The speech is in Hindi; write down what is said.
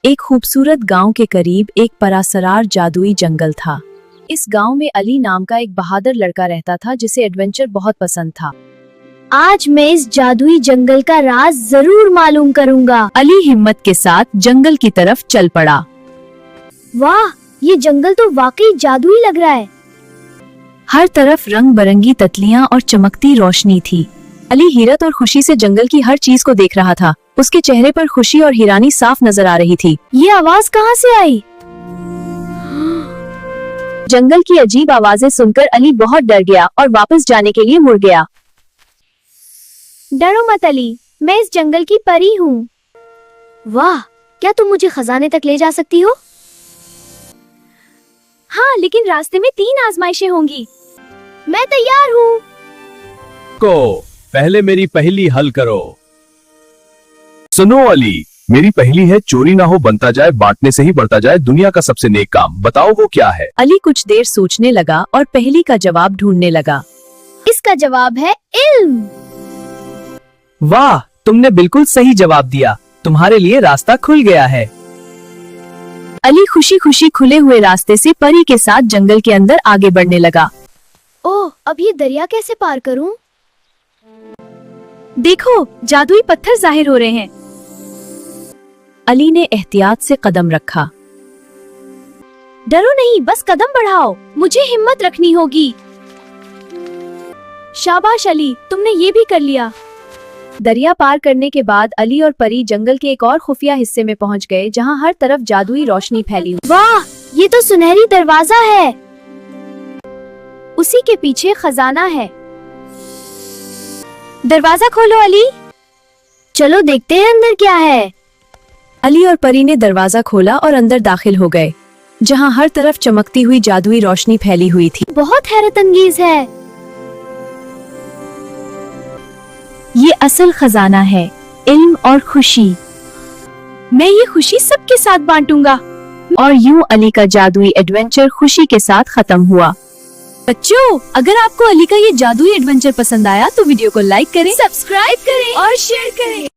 एक खूबसूरत गांव के करीब एक परासरार जादुई जंगल था। इस गांव में अली नाम का एक बहादुर लड़का रहता था जिसे एडवेंचर बहुत पसंद था। आज मैं इस जादुई जंगल का राज जरूर मालूम करूंगा। अली हिम्मत के साथ जंगल की तरफ चल पड़ा। वाह, ये जंगल तो वाकई जादुई लग रहा है। हर तरफ रंग बिरंगी तितलियां और चमकती रोशनी थी। अली हैरत और खुशी से जंगल की हर चीज को देख रहा था। उसके चेहरे पर खुशी और हैरानी साफ नजर आ रही थी। ये आवाज कहाँ से आई? जंगल की अजीब आवाजें सुनकर अली बहुत डर गया और वापस जाने के लिए मुड़ गया। डरो मत अली, मैं इस जंगल की परी हूँ। वाह, क्या तुम मुझे खजाने तक ले जा सकती हो? हाँ, लेकिन रास्ते में 3 आजमाइशें होंगी। मैं तैयार हूँ। पहले मेरी पहेली हल करो। सुनो अली, मेरी पहेली है चोरी ना हो बनता जाए, बांटने से ही बढ़ता जाए, दुनिया का सबसे नेक काम। बताओ वो क्या है? अली कुछ देर सोचने लगा और पहेली का जवाब ढूंढने लगा। इसका जवाब है इल्म। वाह, तुमने बिल्कुल सही जवाब दिया। तुम्हारे लिए रास्ता खुल गया है। अली खुशी खुशी खुले हुए रास्ते से परी के साथ जंगल के अंदर आगे बढ़ने लगा। ओह, अब ये दरिया कैसे पार करूं? देखो, जादुई पत्थर जाहिर हो रहे हैं। अली ने एहतियात से कदम रखा। डरो नहीं, बस कदम बढ़ाओ। मुझे हिम्मत रखनी होगी। शाबाश अली, तुमने ये भी कर लिया। दरिया पार करने के बाद अली और परी जंगल के एक और खुफिया हिस्से में पहुंच गए, जहां हर तरफ जादुई रोशनी फैली हुई। वाह, ये तो सुनहरी दरवाजा है। उसी के पीछे खजाना है। दरवाजा खोलो अली। चलो देखते हैं अंदर क्या है। अली और परी ने दरवाजा खोला और अंदर दाखिल हो गए, जहां हर तरफ चमकती हुई जादुई रोशनी फैली हुई थी। बहुत हैरत अंगेज है। ये असल खजाना है, इल्म और खुशी। मैं ये खुशी सबके साथ बांटूंगा। और यूं अली का जादुई एडवेंचर खुशी के साथ खत्म हुआ। बच्चों, अगर आपको अली का ये जादुई एडवेंचर पसंद आया तो वीडियो को लाइक करें, सब्सक्राइब करें और शेयर करें।